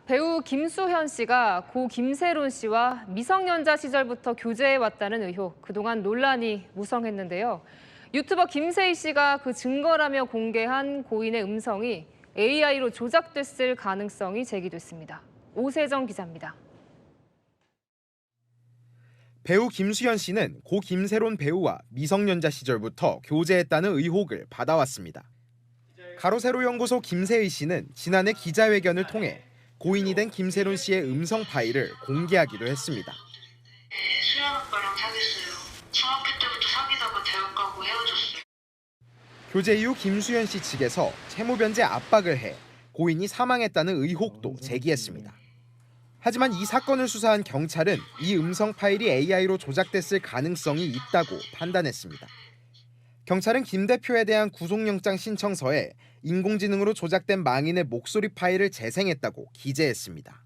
배우 김수현 씨가 고 김세론 씨와 미성년자 시절부터 교제해왔다는 의혹, 그동안 논란이 무성했는데요. 유튜버 김세희 씨가 그 증거라며 공개한 고인의 음성이 AI로 조작됐을 가능성이 제기됐습니다. 오세정 기자입니다. 배우 김수현 씨는 고 김세론 배우와 미성년자 시절부터 교제했다는 의혹을 받아왔습니다. 가로세로 연구소 김세희 씨는 지난해 기자회견을 통해 고인이 된 김세론 씨의 음성 파일을 공개하기도 했습니다. 수현 오빠랑 사귀었어요. 중학교 때부터 사귀다가 대학 가고 헤어졌어요. 교제 이후 김수현 씨 측에서 채무 변제 압박을 해 고인이 사망했다는 의혹도 제기했습니다. 하지만 이 사건을 수사한 경찰은 이 음성 파일이 AI로 조작됐을 가능성이 있다고 판단했습니다. 경찰은 김 대표에 대한 구속영장 신청서에 인공지능으로 조작된 망인의 목소리 파일을 재생했다고 기재했습니다.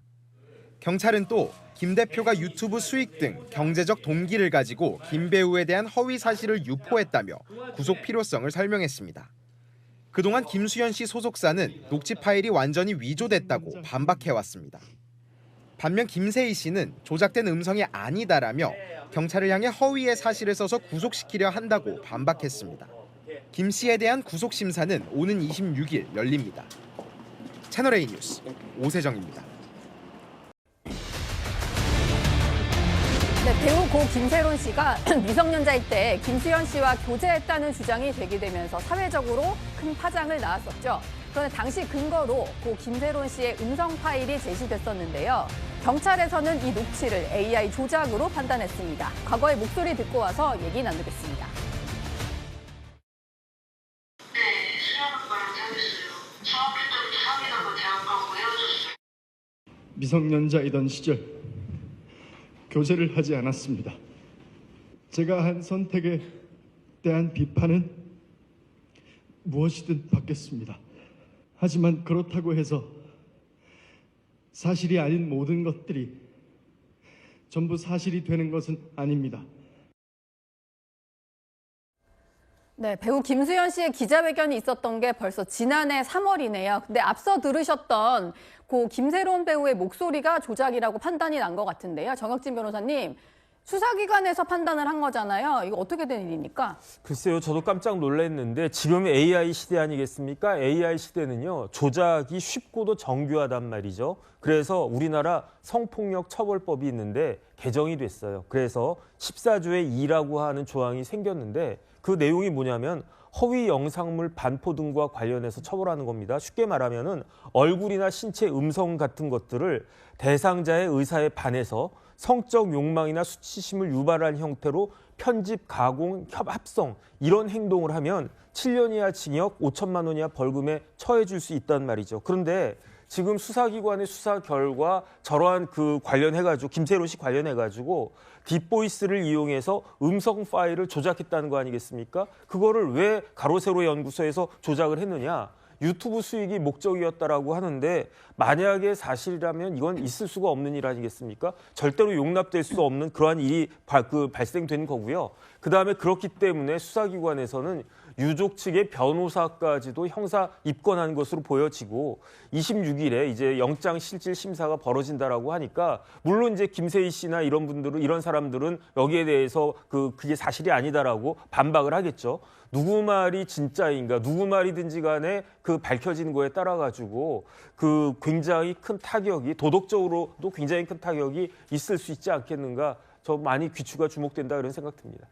경찰은 또 김 대표가 유튜브 수익 등 경제적 동기를 가지고 김 배우에 대한 허위 사실을 유포했다며 구속 필요성을 설명했습니다. 그동안 김수현 씨 소속사는 녹취 파일이 완전히 위조됐다고 반박해왔습니다. 반면 김세희 씨는 조작된 음성이 아니다라며 경찰을 향해 허위의 사실을 써서 구속시키려 한다고 반박했습니다. 김 씨에 대한 구속 심사는 오는 26일 열립니다. 채널A 뉴스 오세정입니다. 네, 배우 고 김세론 씨가 미성년자일 때 김수현 씨와 교제했다는 주장이 제기되면서 사회적으로 큰 파장을 낳았었죠. 그런데 당시 근거로 고 김세론 씨의 음성 파일이 제시됐었는데요. 경찰에서는 이 녹취를 AI 조작으로 판단했습니다. 과거의 목소리 듣고 와서 얘기 나누겠습니다. 네, 수현 오빠랑 사귀었어요. 중학교 때부터 사귀다가 대학 가고 헤어졌어요. 미성년자이던 시절 교제를 하지 않았습니다. 제가 한 선택에 대한 비판은 무엇이든 받겠습니다. 하지만 그렇다고 해서 사실이 아닌 모든 것들이 전부 사실이 되는 것은 아닙니다. 네, 배우 김수현 씨의 기자회견이 있었던 게 벌써 지난해 3월이네요. 근데 앞서 들으셨던 고 김세론 배우의 목소리가 조작이라고 판단이 난 것 같은데요. 정혁진 변호사님, 수사기관에서 판단을 한 거잖아요. 이거 어떻게 된 일입니까? 글쎄요, 저도 깜짝 놀랐는데 지금 AI 시대 아니겠습니까? AI 시대는요, 조작이 쉽고도 정교하단 말이죠. 그래서 우리나라 성폭력 처벌법이 있는데 개정이 됐어요. 그래서 14조의 2라고 하는 조항이 생겼는데 그 내용이 뭐냐면 허위 영상물 반포 등과 관련해서 처벌하는 겁니다. 쉽게 말하면은 얼굴이나 신체 음성 같은 것들을 대상자의 의사에 반해서 성적 욕망이나 수치심을 유발한 형태로 편집, 가공, 합성 이런 행동을 하면 7년 이하 징역 5천만 원 이하 벌금에 처해질 수 있단 말이죠. 그런데 지금 수사기관의 수사 결과 저러한 그 관련해가지고 김세론 씨 관련해가지고 딥보이스를 이용해서 음성 파일을 조작했다는 거 아니겠습니까? 그거를 왜 가로세로 연구소에서 조작을 했느냐? 유튜브 수익이 목적이었다라고 하는데 만약에 사실이라면 이건 있을 수가 없는 일 아니겠습니까? 절대로 용납될 수 없는 그러한 일이 발생된 거고요. 그다음에 그렇기 때문에 수사기관에서는 유족 측의 변호사까지도 형사 입건한 것으로 보여지고 26일에 이제 영장 실질 심사가 벌어진다라고 하니까 물론 이제 김세희 씨나 이런 분들은 이런 사람들은 여기에 대해서 그게 사실이 아니다라고 반박을 하겠죠. 누구 말이 진짜인가, 누구 말이든지 간에 그 밝혀진 거에 따라 가지고 그 굉장히 큰 타격이 도덕적으로도 굉장히 큰 타격이 있을 수 있지 않겠는가. 저 많이 귀추가 주목된다 그런 생각 듭니다.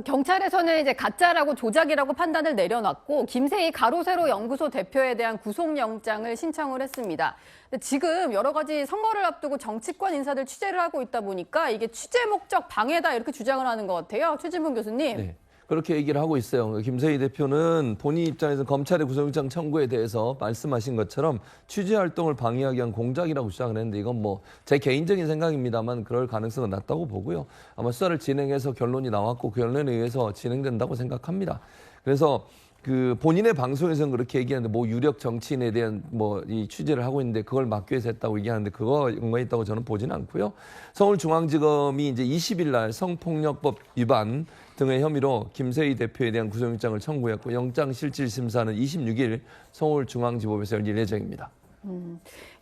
경찰에서는 이제 가짜라고 조작이라고 판단을 내려놨고 김세희 가로세로 연구소 대표에 대한 구속영장을 신청을 했습니다. 근데 지금 여러 가지 선거를 앞두고 정치권 인사들 취재를 하고 있다 보니까 이게 취재 목적 방해다 이렇게 주장을 하는 것 같아요. 최진봉 교수님. 네. 그렇게 얘기를 하고 있어요. 김세희 대표는 본인 입장에서 검찰의 구속영장 청구에 대해서 말씀하신 것처럼 취재 활동을 방해하기 위한 공작이라고 주장을 했는데 이건 뭐 제 개인적인 생각입니다만 그럴 가능성은 낮다고 보고요. 아마 수사를 진행해서 결론이 나왔고 그 결론에 의해서 진행된다고 생각합니다. 그래서 그 본인의 방송에서는 그렇게 얘기하는데 뭐 유력 정치인에 대한 뭐 이 취재를 하고 있는데 그걸 막기 위해서 했다고 얘기하는데 그거 연관이 있다고 저는 보지는 않고요. 서울중앙지검이 이제 20일 날 성폭력법 위반 등의 혐의로 김세희 대표에 대한 구속영장을 청구했고 영장 실질 심사는 26일 서울중앙지법에서 열릴 예정입니다.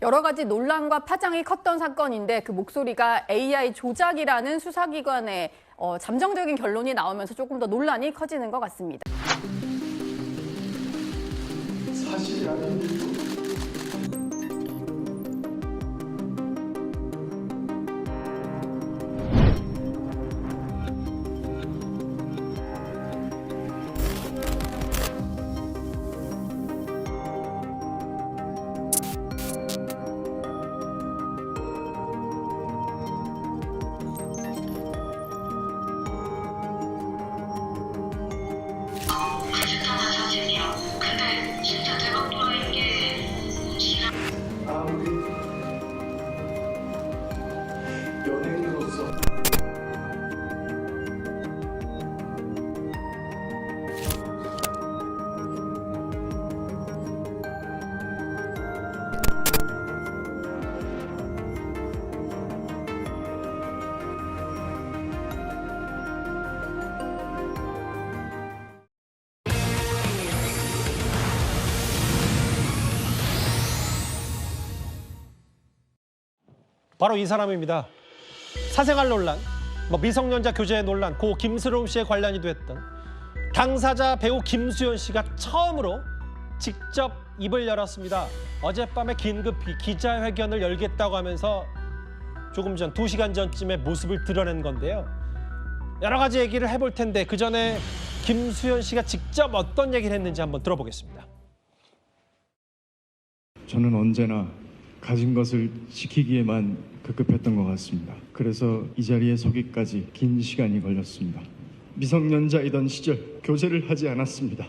여러 가지 논란과 파장이 컸던 사건인데 그 목소리가 AI 조작이라는 수사기관의 잠정적인 결론이 나오면서 조금 더 논란이 커지는 것 같습니다. 사실이 아닌 일도 불신선한 사실이야. 근데 진짜 대박 돌아인 게 아무리 연예인으로서 바로 이 사람입니다. 사생활 논란, 미성년자 교제 논란, 고 김스롬 씨에 관련이 됐던 당사자 배우 김수현 씨가 처음으로 직접 입을 열었습니다. 어젯밤에 긴급히 기자회견을 열겠다고 하면서 조금 전 2시간 전쯤에 모습을 드러낸 건데요. 여러 가지 얘기를 해볼 텐데 그 전에 김수현 씨가 직접 어떤 얘기를 했는지 한번 들어보겠습니다. 저는 언제나 가진 것을 지키기에만 급급했던 것 같습니다. 그래서 이 자리에 서기까지 긴 시간이 걸렸습니다. 미성년자이던 시절 교제를 하지 않았습니다.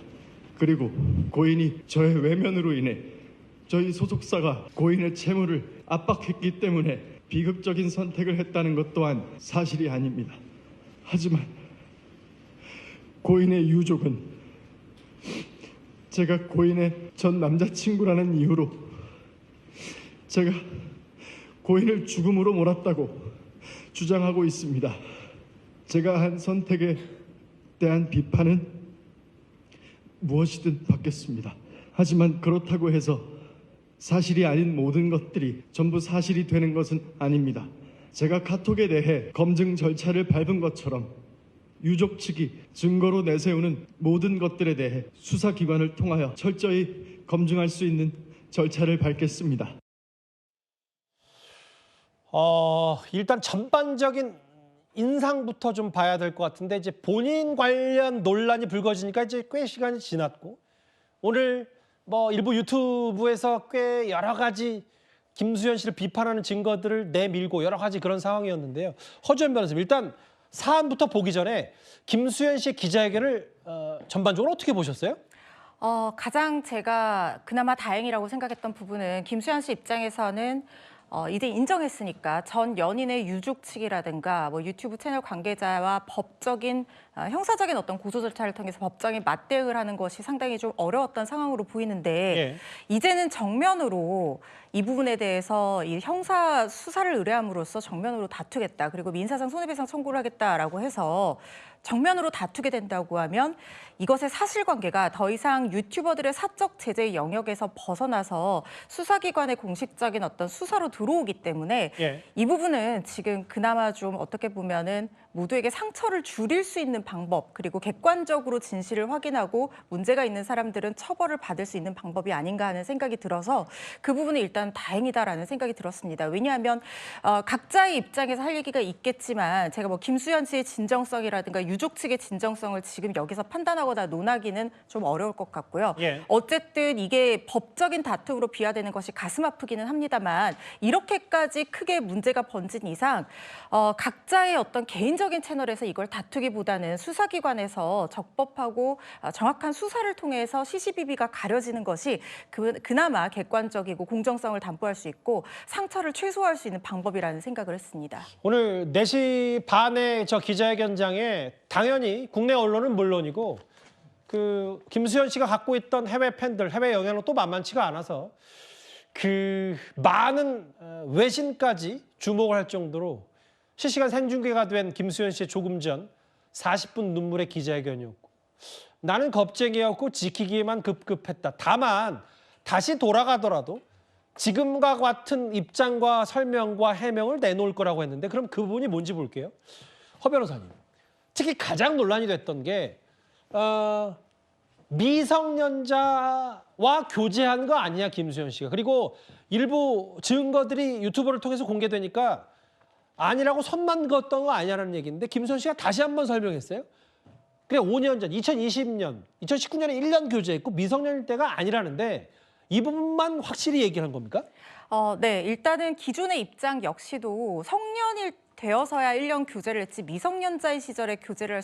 그리고 고인이 저의 외면으로 인해 저희 소속사가 고인의 채무를 압박했기 때문에 비극적인 선택을 했다는 것 또한 사실이 아닙니다. 하지만 고인의 유족은 제가 고인의 전 남자친구라는 이유로 제가 고인을 죽음으로 몰았다고 주장하고 있습니다. 제가 한 선택에 대한 비판은 무엇이든 받겠습니다. 하지만 그렇다고 해서 사실이 아닌 모든 것들이 전부 사실이 되는 것은 아닙니다. 제가 카톡에 대해 검증 절차를 밟은 것처럼 유족 측이 증거로 내세우는 모든 것들에 대해 수사기관을 통하여 철저히 검증할 수 있는 절차를 밟겠습니다. 일단 전반적인 인상부터 좀 봐야 될 것 같은데 이제 본인 관련 논란이 불거지니까 이제 꽤 시간이 지났고 오늘 일부 유튜브에서 꽤 여러 가지 김수현 씨를 비판하는 증거들을 내밀고 여러 가지 그런 상황이었는데요. 허주연 변호사님, 일단 사안부터 보기 전에 김수현 씨의 기자회견을 전반적으로 어떻게 보셨어요? 가장 제가 그나마 다행이라고 생각했던 부분은 김수현 씨 입장에서는 이제 인정했으니까 전 연인의 유족 측이라든가 유튜브 채널 관계자와 법적인 형사적인 어떤 고소 절차를 통해서 법적인 맞대응을 하는 것이 상당히 좀 어려웠던 상황으로 보이는데 이제는 정면으로 이 부분에 대해서 이 형사 수사를 의뢰함으로써 정면으로 다투겠다. 그리고 민사상 손해배상 청구를 하겠다라고 해서 정면으로 다투게 된다고 하면 이것의 사실관계가 더 이상 유튜버들의 사적 제재 영역에서 벗어나서 수사기관의 공식적인 어떤 수사로 들어오기 때문에 이 부분은 지금 그나마 좀 어떻게 보면은 모두에게 상처를 줄일 수 있는 방법, 그리고 객관적으로 진실을 확인하고 문제가 있는 사람들은 처벌을 받을 수 있는 방법이 아닌가 하는 생각이 들어서 그 부분은 일단 다행이다라는 생각이 들었습니다. 왜냐하면 각자의 입장에서 할 얘기가 있겠지만 제가 김수현 씨의 진정성이라든가 유족 측의 진정성을 지금 여기서 판단하거나 논하기는 좀 어려울 것 같고요. 어쨌든 이게 법적인 다툼으로 비화되는 것이 가슴 아프기는 합니다만 이렇게까지 크게 문제가 번진 이상 각자의 어떤 개인적인 채널에서 이걸 다투기보다는 수사기관에서 적법하고 정확한 수사를 통해서 시시비비가 가려지는 것이 그나마 객관적이고 공정성을 담보할 수 있고 상처를 최소화할 수 있는 방법이라는 생각을 했습니다. 오늘 4시 반에 저 기자회견장에 당연히 국내 언론은 물론이고 그 김수현 씨가 갖고 있던 해외 팬들, 해외 영향력도 만만치가 않아서 그 많은 외신까지 주목을 할 정도로 실시간 생중계가 된 김수현 씨의 조금 전 40분 눈물의 기자회견이었고 나는 겁쟁이였고 지키기에만 급급했다. 다만 다시 돌아가더라도 지금과 같은 입장과 설명과 해명을 내놓을 거라고 했는데 그럼 그 부분이 뭔지 볼게요. 허 변호사님, 특히 가장 논란이 됐던 게 미성년자와 교제한 거 아니냐 김수현 씨가. 그리고 일부 증거들이 유튜브를 통해서 공개되니까 아니라고 손만 그었던 거 아니냐는 얘기인데 김수현 씨가 다시 한번 설명했어요. 그래 5년 전 2020년, 2019년에 1년 교제했고 미성년일 때가 아니라는데 이 부분만 확실히 얘기한 겁니까? 네, 일단은 기존의 입장 역시도 성년일 되어서야 1년 교제를 했지 미성년자의 시절에 교제를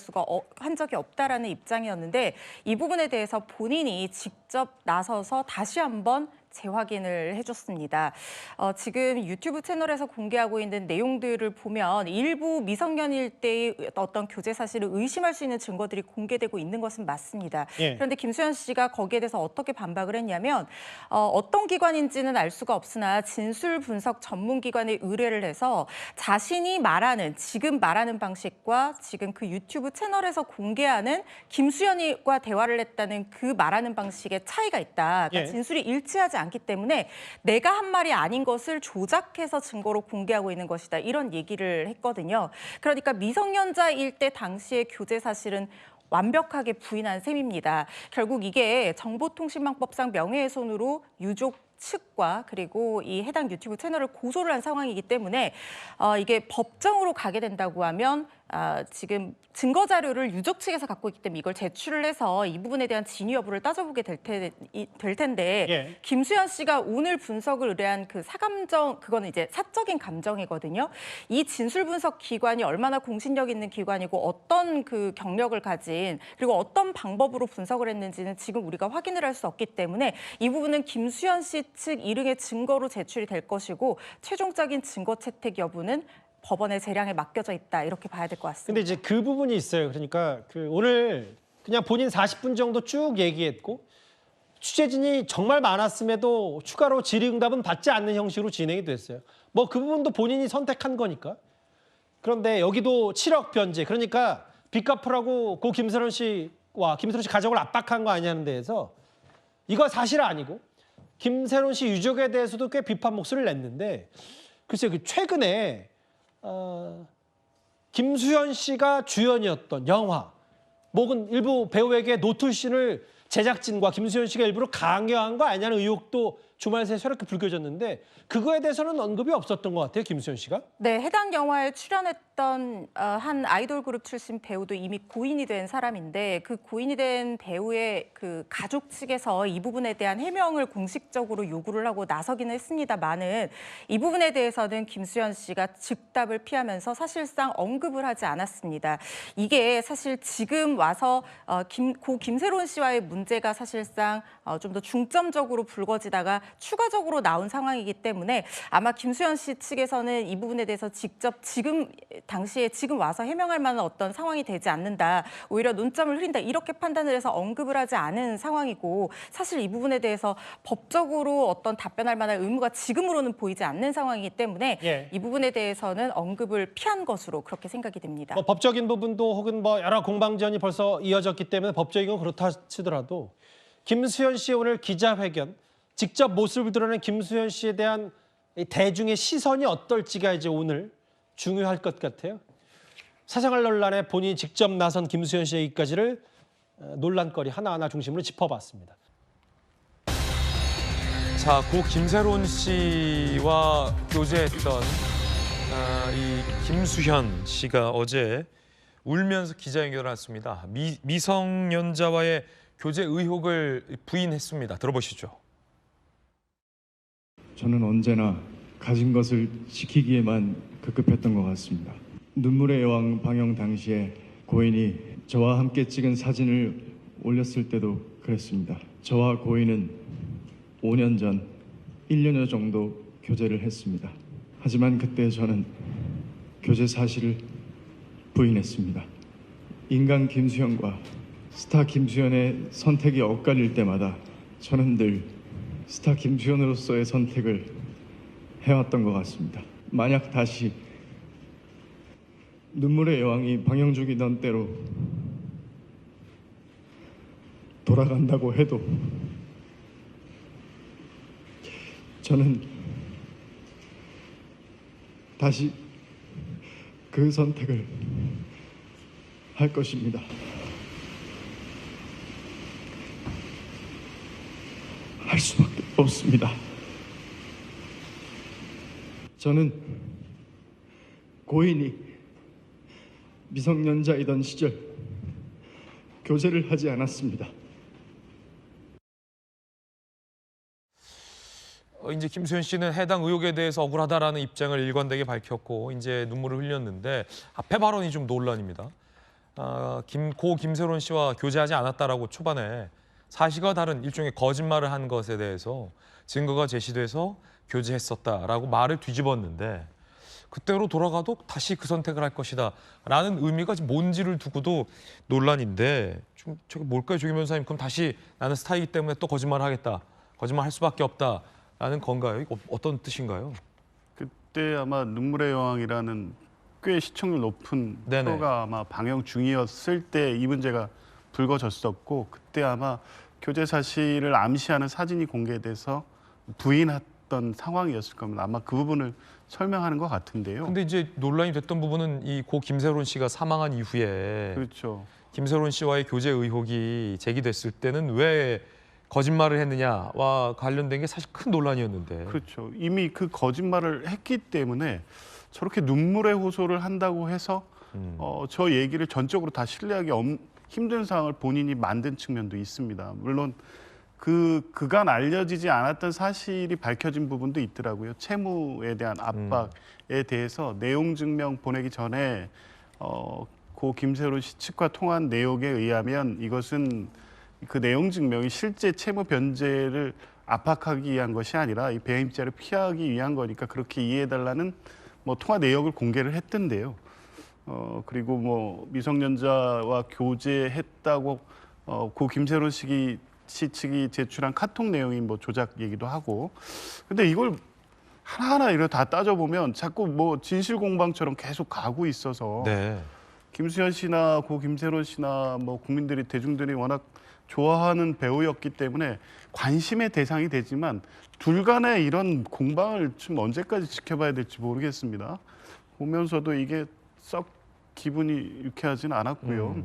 한 적이 없다라는 입장이었는데 이 부분에 대해서 본인이 직접 나서서 다시 한번 재확인을 해줬습니다. 지금 유튜브 채널에서 공개하고 있는 내용들을 보면 일부 미성년일 때의 어떤 교제 사실을 의심할 수 있는 증거들이 공개되고 있는 것은 맞습니다. 예. 그런데 김수현 씨가 거기에 대해서 어떻게 반박을 했냐면 어떤 기관인지는 알 수가 없으나 진술 분석 전문기관에 의뢰를 해서 자신이 지금 말하는 방식과 지금 그 유튜브 채널에서 공개하는 김수현과 대화를 했다는 그 말하는 방식에 차이가 있다. 그러니까 예. 진술이 일치하지 않기 때문에 내가 한 말이 아닌 것을 조작해서 증거로 공개하고 있는 것이다. 이런 얘기를 했거든요. 그러니까 미성년자일 때 당시의 교제 사실은 완벽하게 부인한 셈입니다. 결국 이게 정보통신망법상 명예훼손으로 유족 측과 그리고 이 해당 유튜브 채널을 고소를 한 상황이기 때문에 이게 법정으로 가게 된다고 하면 지금 증거 자료를 유족 측에서 갖고 있기 때문에 이걸 제출을 해서 이 부분에 대한 진위 여부를 따져보게 될 텐데 예. 김수현 씨가 오늘 분석을 의뢰한 그 그거는 이제 사적인 감정이거든요. 이 진술 분석 기관이 얼마나 공신력 있는 기관이고 어떤 그 경력을 가진 그리고 어떤 방법으로 분석을 했는지는 지금 우리가 확인을 할 수 없기 때문에 이 부분은 김수현 씨 측 일흥의 증거로 제출이 될 것이고 최종적인 증거 채택 여부는 법원의 재량에 맡겨져 있다 이렇게 봐야 될 것 같습니다. 근데 이제 그 부분이 있어요. 그러니까 오늘 그냥 본인 40분 정도 쭉 얘기했고 취재진이 정말 많았음에도 추가로 질의응답은 받지 않는 형식으로 진행이 됐어요. 뭐 그 부분도 본인이 선택한 거니까. 그런데 여기도 7억 변제, 그러니까 빚 갚으라고 고 김세론 씨와 김세론 씨 가족을 압박한 거 아니냐는 데에서 이거 사실 아니고 김세론 씨 유족에 대해서도 꽤 비판 목소리를 냈는데 글쎄요, 최근에 김수현 씨가 주연이었던 영화 혹은 일부 배우에게 노출신을 제작진과 김수현 씨가 일부러 강요한 거 아니냐는 의혹도 주말 새에 새롭게 불거졌는데 그거에 대해서는 언급이 없었던 것 같아요, 김수현 씨가. 네, 해당 영화에 출연했던 한 아이돌 그룹 출신 배우도 이미 고인이 된 사람인데 그 고인이 된 배우의 그 가족 측에서 이 부분에 대한 해명을 공식적으로 요구를 하고 나서기는 했습니다만은 이 부분에 대해서는 김수현 씨가 즉답을 피하면서 사실상 언급을 하지 않았습니다. 이게 사실 지금 와서 고 김세론 씨와의 문제가 사실상 좀 더 중점적으로 불거지다가 추가적으로 나온 상황이기 때문에 아마 김수현 씨 측에서는 이 부분에 대해서 직접 지금 와서 해명할 만한 어떤 상황이 되지 않는다. 오히려 논점을 흐린다. 이렇게 판단을 해서 언급을 하지 않은 상황이고 사실 이 부분에 대해서 법적으로 어떤 답변할 만한 의무가 지금으로는 보이지 않는 상황이기 때문에 예. 이 부분에 대해서는 언급을 피한 것으로 그렇게 생각이 됩니다. 뭐 법적인 부분도 혹은 뭐 여러 공방전이 벌써 이어졌기 때문에 법적인 건 그렇다 치더라도 김수현 씨 오늘 기자회견 직접 모습을 드러낸 김수현 씨에 대한 대중의 시선이 어떨지가 이제 오늘 중요할 것 같아요. 사생활 논란에 본인이 직접 나선 김수현 씨의 얘기까지를 논란거리 하나하나 중심으로 짚어봤습니다. 자, 고 김세론 씨와 교제했던 이 김수현 씨가 어제 울면서 기자회견을 했습니다. 미성년자와의 교제 의혹을 부인했습니다. 들어보시죠. 저는 언제나 가진 것을 지키기에만 급급했던 것 같습니다. 눈물의 여왕 방영 당시에 고인이 저와 함께 찍은 사진을 올렸을 때도 그랬습니다. 저와 고인은 5년 전 1년여 정도 교제를 했습니다. 하지만 그때 저는 교제 사실을 부인했습니다. 인간 김수현과 스타 김수현의 선택이 엇갈릴 때마다 저는 늘 스타 김수현으로서의 선택을 해왔던 것 같습니다. 만약 다시 눈물의 여왕이 방영중이던 때로 돌아간다고 해도 저는 다시 그 선택을 할 것입니다. 할 수밖에 없습니다. 저는 고인이 미성년자이던 시절 교제를 하지 않았습니다. 이제 김수현 씨는 해당 의혹에 대해서 억울하다라는 입장을 일관되게 밝혔고 이제 눈물을 흘렸는데 앞에 발언이 좀 논란입니다. 고 김세론 씨와 교제하지 않았다라고 초반에 사실과 다른 일종의 거짓말을 한 것에 대해서 증거가 제시돼서 교제했었다라고 말을 뒤집었는데 그때로 돌아가도 다시 그 선택을 할 것이다 라는 의미가 지금 뭔지를 두고도 논란인데 좀 저게 뭘까요, 조규 변호사님? 그럼 다시 나는 스타이기 때문에 또 거짓말을 하겠다, 거짓말 할 수밖에 없다 라는 건가요? 이거 어떤 뜻인가요? 그때 아마 눈물의 여왕이라는 꽤 시청률 높은 네네. 프로가 아마 방영 중이었을 때 이 문제가 불거졌었고 그때 아마 교제 사실을 암시하는 사진이 공개돼서 부인했던 상황이었을 겁니다. 아마 그 부분을 설명하는 것 같은데요. 근데 이제 논란이 됐던 부분은 이 고 김세론 씨가 사망한 이후에 그렇죠. 김세론 씨와의 교제 의혹이 제기됐을 때는 왜 거짓말을 했느냐와 관련된 게 사실 큰 논란이었는데. 그렇죠. 이미 그 거짓말을 했기 때문에 저렇게 눈물의 호소를 한다고 해서 저 얘기를 전적으로 다 신뢰하기 힘든 상황을 본인이 만든 측면도 있습니다. 물론 그간 알려지지 않았던 사실이 밝혀진 부분도 있더라고요. 채무에 대한 압박에 대해서 내용 증명 보내기 전에 고 김세론 씨 측과 통한 내용에 의하면 이것은 그 내용 증명이 실제 채무 변제를 압박하기 위한 것이 아니라 이 배임죄를 피하기 위한 거니까 그렇게 이해해달라는 뭐 통화 내역을 공개를 했던데요. 그리고 뭐 미성년자와 교제했다고 고 김세론 씨 측이 제출한 카톡 내용이 뭐 조작 얘기도 하고. 근데 이걸 하나하나 이렇게 다 따져보면 자꾸 뭐 진실 공방처럼 계속 가고 있어서 네. 김수현 씨나 고 김세론 씨나 뭐 국민들이 대중들이 워낙 좋아하는 배우였기 때문에 관심의 대상이 되지만 둘 간의 이런 공방을 좀 언제까지 지켜봐야 될지 모르겠습니다. 보면서도 이게 썩 기분이 유쾌하지는 않았고요.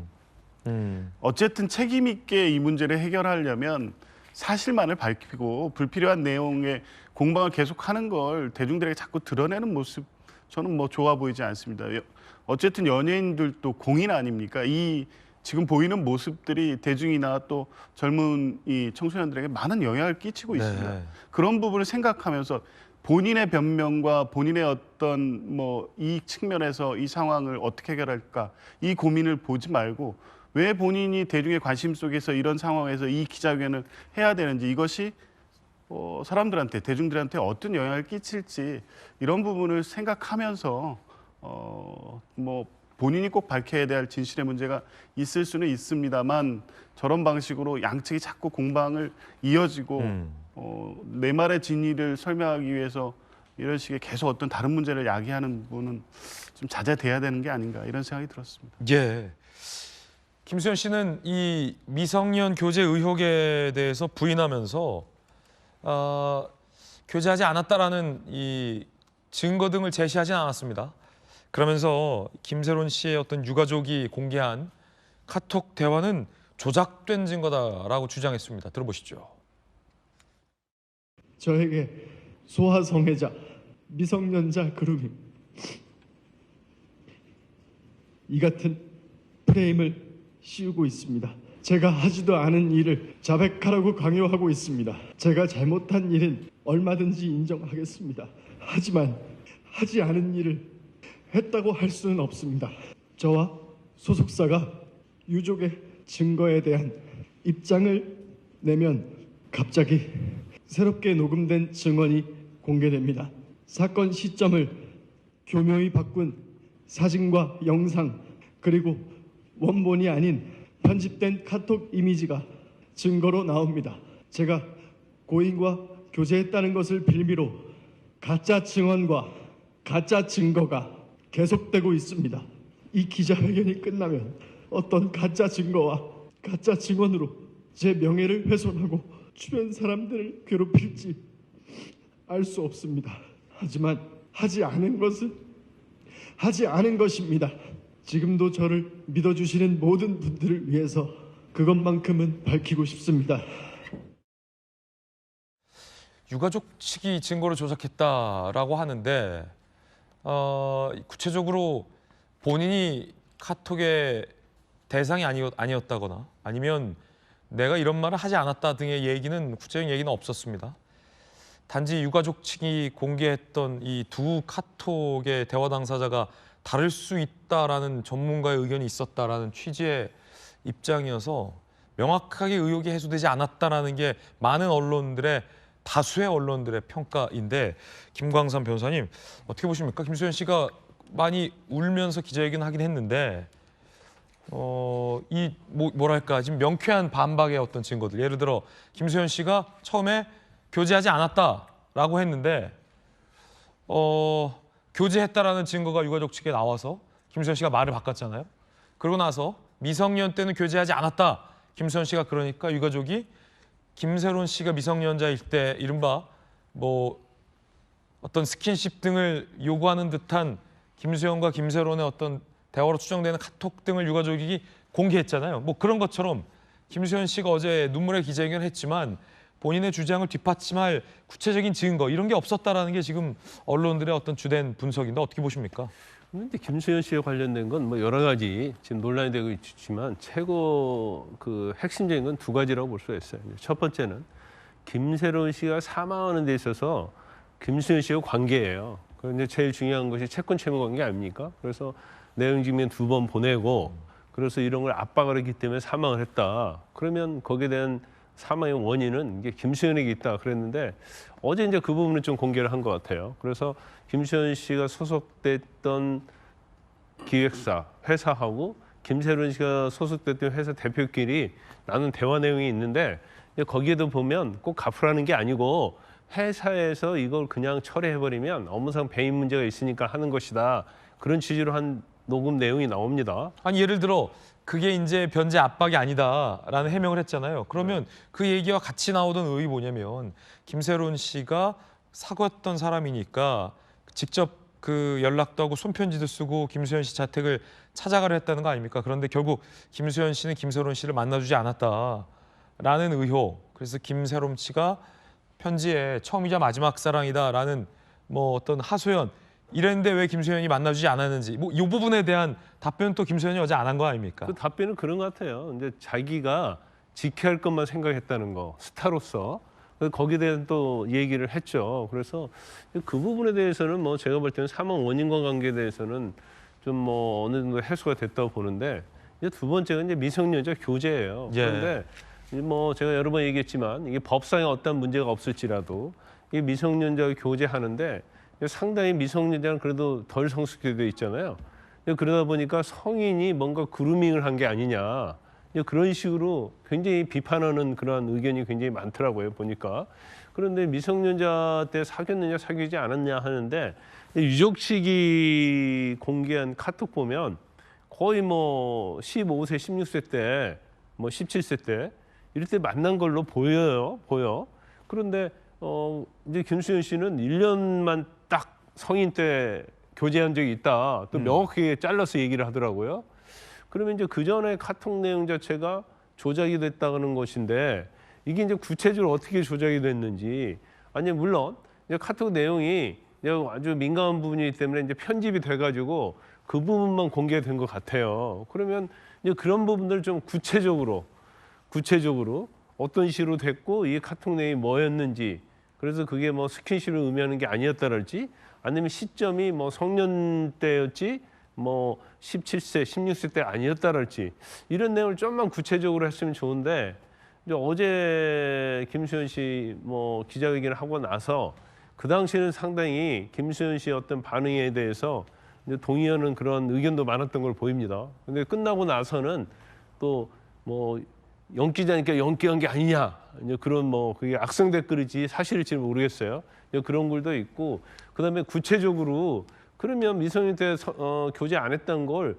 어쨌든 책임 있게 이 문제를 해결하려면 사실만을 밝히고 불필요한 내용의 공방을 계속하는 걸 대중들에게 자꾸 드러내는 모습 저는 뭐 좋아 보이지 않습니다. 어쨌든 연예인들도 공인 아닙니까? 이 지금 보이는 모습들이 대중이나 또 젊은 이 청소년들에게 많은 영향을 끼치고 있습니다. 네. 그런 부분을 생각하면서 본인의 변명과 본인의 어떤 뭐 이 측면에서 이 상황을 어떻게 해결할까 이 고민을 보지 말고 왜 본인이 대중의 관심 속에서 이런 상황에서 이 기자회견을 해야 되는지 이것이 사람들한테 대중들한테 어떤 영향을 끼칠지 이런 부분을 생각하면서 뭐 본인이 꼭 밝혀야 될 진실의 문제가 있을 수는 있습니다만 저런 방식으로 양측이 자꾸 공방을 이어지고 내 말의 진위를 설명하기 위해서 이런 식의 계속 어떤 다른 문제를 야기하는 부분은 좀 자제돼야 되는 게 아닌가 이런 생각이 들었습니다. 예. 김수현 씨는 이 미성년 교제 의혹에 대해서 부인하면서 교제하지 않았다라는 이 증거 등을 제시하진 않았습니다. 그러면서 김세론 씨의 어떤 유가족이 공개한 카톡 대화는 조작된 증거다라고 주장했습니다. 들어보시죠. 저에게 소아성애자, 미성년자 그루밍 이 같은 프레임을 씌우고 있습니다. 제가 하지도 않은 일을 자백하라고 강요하고 있습니다. 제가 잘못한 일은 얼마든지 인정하겠습니다. 하지만 하지 않은 일을 했다고 할 수는 없습니다. 저와 소속사가 유족의 증거에 대한 입장을 내면 갑자기 새롭게 녹음된 증언이 공개됩니다. 사건 시점을 교묘히 바꾼 사진과 영상 그리고 원본이 아닌 편집된 카톡 이미지가 증거로 나옵니다. 제가 고인과 교제했다는 것을 빌미로 가짜 증언과 가짜 증거가 계속되고 있습니다. 이 기자회견이 끝나면 어떤 가짜 증거와 가짜 증언으로 제 명예를 훼손하고 주변 사람들을 괴롭힐지 알 수 없습니다. 하지만 하지 않은 것은 하지 않은 것입니다. 지금도 저를 믿어주시는 모든 분들을 위해서 그것만큼은 밝히고 싶습니다. 유가족 측이 증거를 조작했다라고 하는데 구체적으로 본인이 카톡의 대상이 아니었다거나 아니면 내가 이런 말을 하지 않았다 등의 얘기는 구체적인 얘기는 없었습니다. 단지 유가족 측이 공개했던 이 두 카톡의 대화 당사자가 다를 수 있다라는 전문가의 의견이 있었다라는 취지의 입장이어서 명확하게 의혹이 해소되지 않았다라는 게 많은 언론들의 다수의 언론들의 평가인데 김광삼 변호사님 어떻게 보십니까? 김수현 씨가 많이 울면서 기자회견 하긴 했는데 뭐랄까 지금 명쾌한 반박의 어떤 증거들 예를 들어 김수현 씨가 처음에 교제하지 않았다라고 했는데 교제했다라는 증거가 유가족 측에 나와서 김수현 씨가 말을 바꿨잖아요. 그러고 나서 미성년 때는 교제하지 않았다. 김수현 씨가 그러니까 유가족이 김세론 씨가 미성년자일 때 이른바 뭐 어떤 스킨십 등을 요구하는 듯한 김수현과 김세론의 어떤 대화로 추정되는 카톡 등을 유가족이 공개했잖아요. 뭐 그런 것처럼 김수현 씨가 어제 눈물의 기자회견을 했지만 본인의 주장을 뒷받침할 구체적인 증거 이런 게 없었다라는 게 지금 언론들의 어떤 주된 분석인데 어떻게 보십니까? 그런데 김수현 씨에 관련된 건 뭐 여러 가지 지금 논란이 되고 있지만 최고 그 핵심적인 건 두 가지라고 볼 수가 있어요. 첫 번째는 김세론 씨가 사망하는 데 있어서 김수현 씨와 관계예요. 그런데 제일 중요한 것이 채권 채무 관계 아닙니까? 그래서 내용 증명 2번 보내고 그래서 이런 걸 압박을 했기 때문에 사망을 했다. 그러면 거기에 대한 사망의 원인은 이게 김수현에게 있다 그랬는데 어제 이제 그 부분을 좀 공개를 한 것 같아요. 그래서 김수현 씨가 소속됐던 기획사 회사하고 김세론 씨가 소속됐던 회사 대표끼리 나눈 대화 내용이 있는데 거기에도 보면 꼭 갚으라는 게 아니고 회사에서 이걸 그냥 철회해버리면 업무상 배임 문제가 있으니까 하는 것이다. 그런 취지로 한 녹음 내용이 나옵니다. 아니 예를 들어 그게 이제 변제 압박이 아니다라는 해명을 했잖아요. 그러면 그 얘기와 같이 나오던 의의 뭐냐면 김세론 씨가 사귀었던 사람이니까 직접 그 연락도 하고 손편지도 쓰고 김수현 씨 자택을 찾아가려 했다는 거 아닙니까? 그런데 결국 김수현 씨는 김세론 씨를 만나주지 않았다라는 의혹. 그래서 김세론 씨가 편지에 처음이자 마지막 사랑이다라는 뭐 어떤 하소연 이랬는데 왜 김수현이 만나주지 않았는지 뭐 이 부분에 대한 답변은 또 김수현이 어제 안 한 거 아닙니까? 그 답변은 그런 것 같아요. 이제 자기가 지켜야 할 것만 생각했다는 거, 스타로서. 거기에 대한 또 얘기를 했죠. 그래서 그 부분에 대해서는 뭐 제가 볼 때는 사망 원인과 관계에 대해서는 좀 뭐 어느 정도 해소가 됐다고 보는데 이제 두 번째가 이제 미성년자 교제예요. 그런데 뭐 제가 여러 번 얘기했지만 이게 법상에 어떤 문제가 없을지라도 이 미성년자 교제하는데 상당히 미성년자는 그래도 덜 성숙되어 있잖아요. 그러다 보니까 성인이 뭔가 그루밍을 한 게 아니냐. 그런 식으로 굉장히 비판하는 그런 의견이 굉장히 많더라고요, 보니까. 그런데 미성년자 때 사귀었느냐 사귀지 않았냐 하는데 유족 측이 공개한 카톡 보면 거의 뭐 15세, 16세 때, 뭐 17세 때 이럴 때 만난 걸로 보여. 그런데 이제 김수현 씨는 1년만 딱 성인 때 교제한 적이 있다. 또 명확하게 잘라서 얘기를 하더라고요. 그러면 이제 그 전에 카톡 내용 자체가 조작이 됐다는 것인데 이게 이제 구체적으로 어떻게 조작이 됐는지 아니 물론 이제 카톡 내용이 아주 민감한 부분이기 때문에 이제 편집이 돼가지고 그 부분만 공개된 것 같아요. 그러면 이제 그런 부분들 좀 구체적으로 어떤 식으로 됐고 이 카톡 내용이 뭐였는지 그래서 그게 뭐 스킨십을 의미하는 게 아니었다랄지 아니면 시점이 뭐 성년 때였지 뭐 17세, 16세 때 아니었다랄지 이런 내용을 좀만 구체적으로 했으면 좋은데 이제 어제 김수현 씨 뭐 기자회견을 하고 나서 그 당시에는 상당히 김수현 씨의 어떤 반응에 대해서 이제 동의하는 그런 의견도 많았던 걸 보입니다. 근데 끝나고 나서는 또 뭐 연기자니까 연기한 게 아니냐 이제 그런 뭐 그게 악성 댓글이지 사실일지 모르겠어요. 그런 글도 있고 그다음에 구체적으로 그러면 미성년 때 교제 안 했던 걸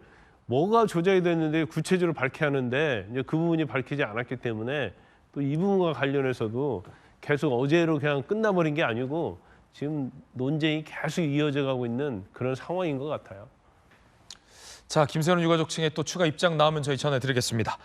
뭐가 조작이 됐는데 구체적으로 밝혀야 하는데 이제 그 부분이 밝히지 않았기 때문에 또 이 부분과 관련해서도 계속 어제로 그냥 끝나버린 게 아니고 지금 논쟁이 계속 이어져 가고 있는 그런 상황인 것 같아요. 자, 김세론 유가족 측에 또 추가 입장 나오면 저희 전해드리겠습니다.